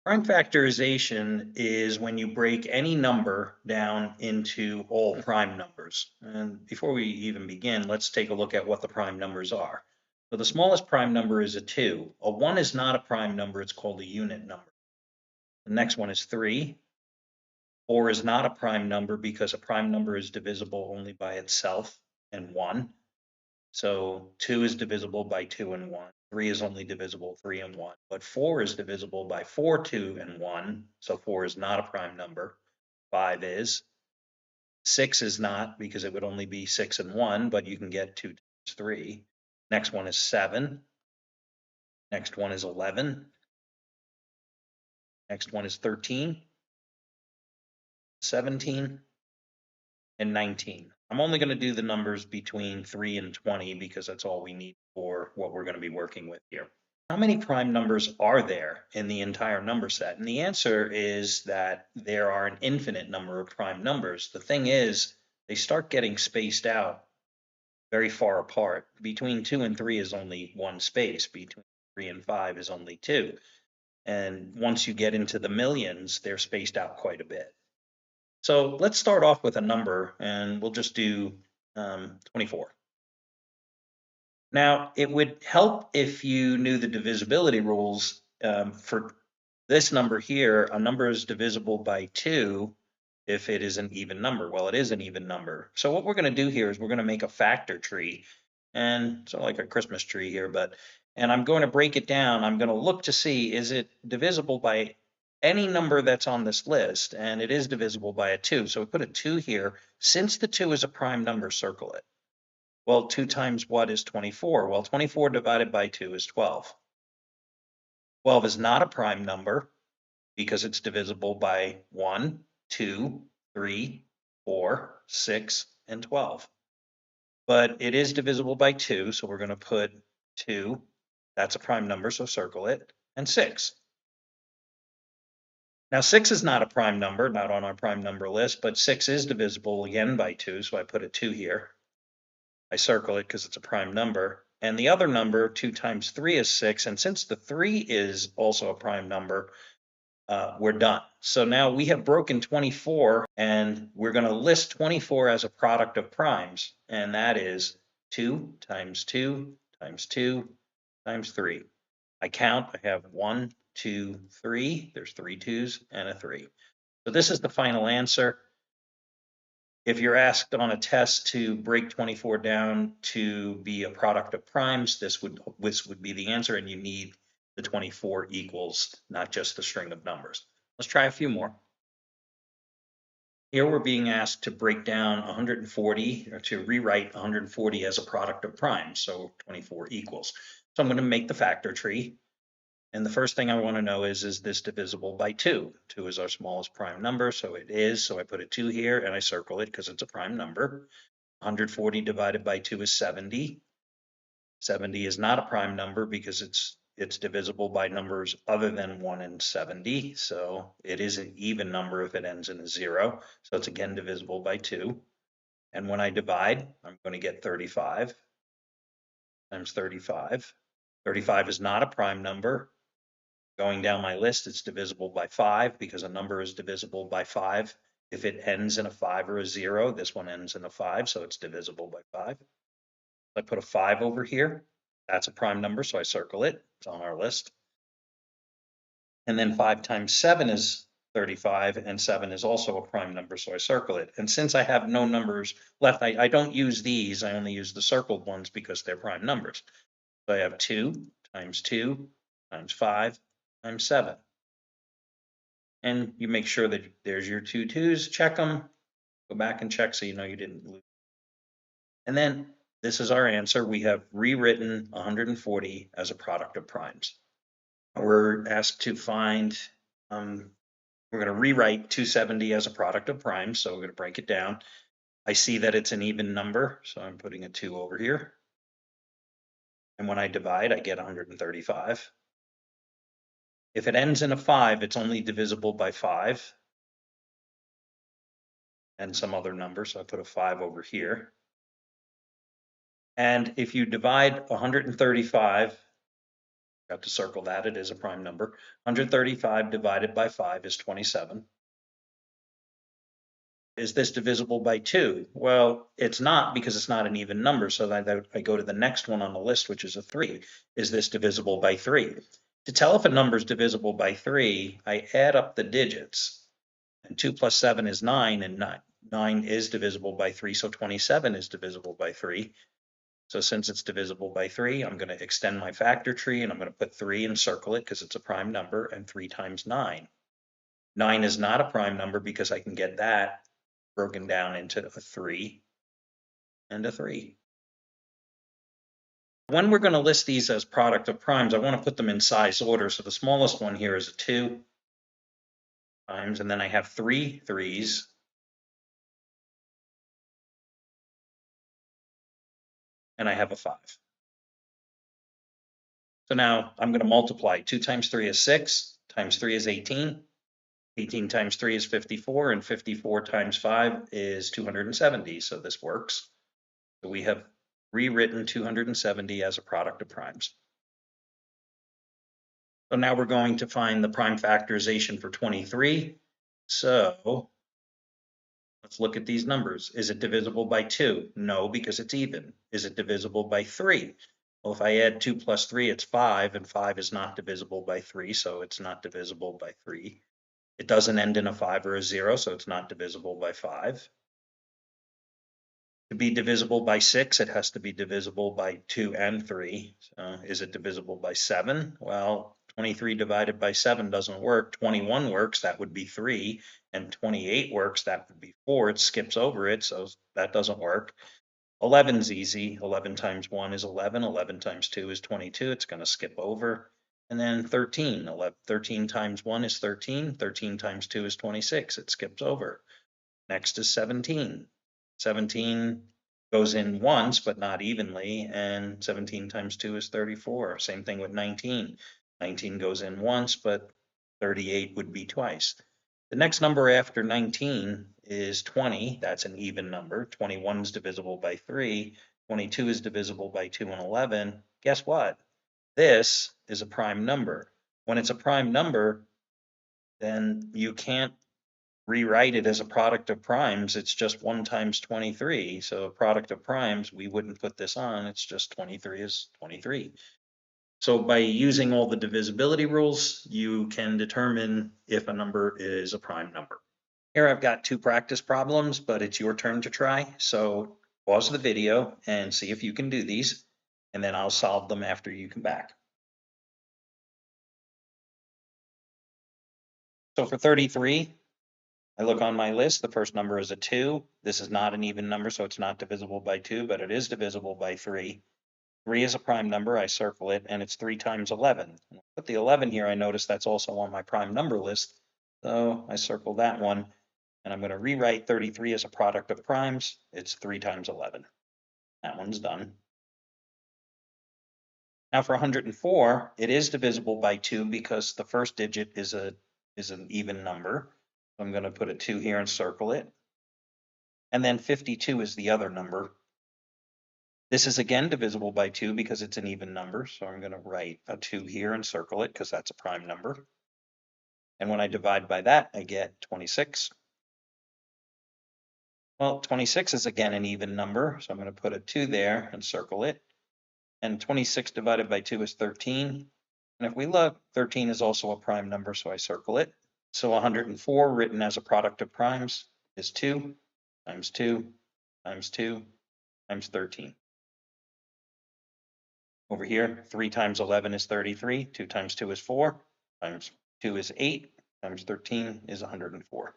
Prime factorization is when you break any number down into all prime numbers. And before we even begin, let's take a look at what the prime numbers are. So the smallest prime number is a 2. A 1 is not a prime number, it's called a unit number. The next one is 3. 4 is not a prime number because a prime number is divisible only by itself and 1. So 2 is divisible by 2 and 1. 3 is only divisible 3 and 1. But 4 is divisible by 4, 2, and 1. So 4 is not a prime number. 5 is. 6 is not because it would only be 6 and 1, but you can get 2 times 3. Next one is 7. Next one is 11. Next one is 13, 17, and 19. I'm only going to do the numbers between 3 and 20 because that's all we need for what we're going to be working with here. How many prime numbers are there in the entire number set? And the answer is that there are an infinite number of prime numbers. The thing is, they start getting spaced out very far apart. Between 2 and 3 is only one space. Between 3 and 5 is only 2. And once you get into the millions, they're spaced out quite a bit. So let's start off with a number, and we'll just do 24. Now, it would help if you knew the divisibility rules. For this number here, a number is divisible by 2 if it is an even number. Well, it is an even number. So what we're going to do here is we're going to make a factor tree, and so like a Christmas tree here, and I'm going to break it down. I'm going to look to see, is it divisible by any number that's on this list, and it is divisible by a 2. So we put a 2 here. Since the 2 is a prime number, circle it. Well, 2 times what is 24? Well, 24 divided by 2 is 12. 12 is not a prime number because it's divisible by 1, 2, 3, 4, 6, and 12. But it is divisible by 2, so we're going to put 2. That's a prime number, so circle it, and 6. Now, 6 is not a prime number, not on our prime number list, but 6 is divisible again by 2, so I put a 2 here. I circle it because it's a prime number. And the other number, 2 times 3 is 6. And since the 3 is also a prime number, we're done. So now we have broken 24, and we're going to list 24 as a product of primes. And that is 2 times 2 times 2 times 3. I count, I have 1, 2, 3. There's 3 2s and a 3. So this is the final answer. If you're asked on a test to break 24 down to be a product of primes, this would be the answer, and you need the 24 equals, not just the string of numbers. Let's try a few more. Here we're being asked to break down 140, or to rewrite 140 as a product of primes, so 24 equals. So I'm going to make the factor tree. And the first thing I want to know is this divisible by 2? 2 is our smallest prime number, so it is. So I put a 2 here and I circle it because it's a prime number. 140 divided by 2 is 70. 70 is not a prime number because it's divisible by numbers other than 1 and 70. So it is an even number if it ends in a 0. So it's again divisible by 2. And when I divide, I'm going to get 35 times 35. 35 is not a prime number. Going down my list, it's divisible by 5 because a number is divisible by 5. If it ends in a 5 or a 0, this one ends in a 5, so it's divisible by 5. I put a 5 over here. That's a prime number, so I circle it. It's on our list. And then 5 times 7 is 35, and 7 is also a prime number, so I circle it. And since I have no numbers left, I don't use these. I only use the circled ones because they're prime numbers. So I have 2 times 2 times 5 times 7. And you make sure that there's your 2 2s, check them, go back and check so you know you didn't lose. And then this is our answer. We have rewritten 140 as a product of primes. We're asked to find, we're going to rewrite 270 as a product of primes, so we're going to break it down. I see that it's an even number, so I'm putting a 2 over here. And when I divide, I get 135. If it ends in a 5, it's only divisible by 5 and some other number, so I put a 5 over here. And if you divide 135 Got to circle that, it is a prime number. 135 divided by 5 is 27. Is this divisible by 2? Well, it's not, because it's not an even number. So I go to the next one on the list, which is a 3. Is this divisible by 3? To tell if a number is divisible by 3, I add up the digits. And 2 plus 7 is 9, and 9 is divisible by 3. So 27 is divisible by 3. So since it's divisible by 3, I'm going to extend my factor tree, and I'm going to put 3 and circle it because it's a prime number, and 3 times 9. 9 is not a prime number because I can get that broken down into a 3 and a 3. When we're going to list these as product of primes, I want to put them in size order. So the smallest one here is a 2 times, and then I have 3 3s. And I have a 5. So now I'm going to multiply. 2 times 3 is 6, times 3 is 18. 18 times 3 is 54, and 54 times 5 is 270. So this works. So we have rewritten 270 as a product of primes. So now we're going to find the prime factorization for 23. So let's look at these numbers. Is it divisible by 2? No, because it's even. Is it divisible by 3? Well, if I add 2 plus 3, it's 5, and 5 is not divisible by 3, so it's not divisible by 3. It doesn't end in a 5 or a 0, so it's not divisible by 5. To be divisible by 6, it has to be divisible by 2 and 3. So is it divisible by 7? Well, 23 divided by 7 doesn't work. 21 works, that would be 3. And 28 works, that would be 4. It skips over it, so that doesn't work. 11's easy. 11 times 1 is 11. 11 times 2 is 22. It's going to skip over. And then 13. 13 times 1 is 13. 13 times 2 is 26. It skips over. Next is 17. 17 goes in once, but not evenly. And 17 times 2 is 34. Same thing with 19. 19 goes in once, but 38 would be twice. The next number after 19 is 20. That's an even number. 21 is divisible by 3. 22 is divisible by 2 and 11. Guess what? This is a prime number. When it's a prime number, then you can't rewrite it as a product of primes. It's just 1 times 23. So a product of primes, we wouldn't put this on. It's just 23 is 23. So by using all the divisibility rules, you can determine if a number is a prime number. Here I've got 2 practice problems, but it's your turn to try. So pause the video and see if you can do these, and then I'll solve them after you come back. So for 33, I look on my list, the first number is a 2. This is not an even number, so it's not divisible by 2, but it is divisible by 3. 3 is a prime number, I circle it, and it's 3 times 11. When I put the 11 here, I notice that's also on my prime number list, so I circle that one, and I'm going to rewrite 33 as a product of primes. It's 3 times 11. That one's done. Now for 104, it is divisible by 2 because the first digit is an even number. So I'm going to put a 2 here and circle it. And then 52 is the other number. This is again divisible by 2 because it's an even number. So I'm going to write a 2 here and circle it because that's a prime number. And when I divide by that, I get 26. Well, 26 is again an even number. So I'm going to put a 2 there and circle it. And 26 divided by 2 is 13. And if we look, 13 is also a prime number, so I circle it. So 104 written as a product of primes is 2 times 2 times 2 times 13. Over here, 3 times 11 is 33, 2 times 2 is 4, times 2 is 8, times 13 is 104.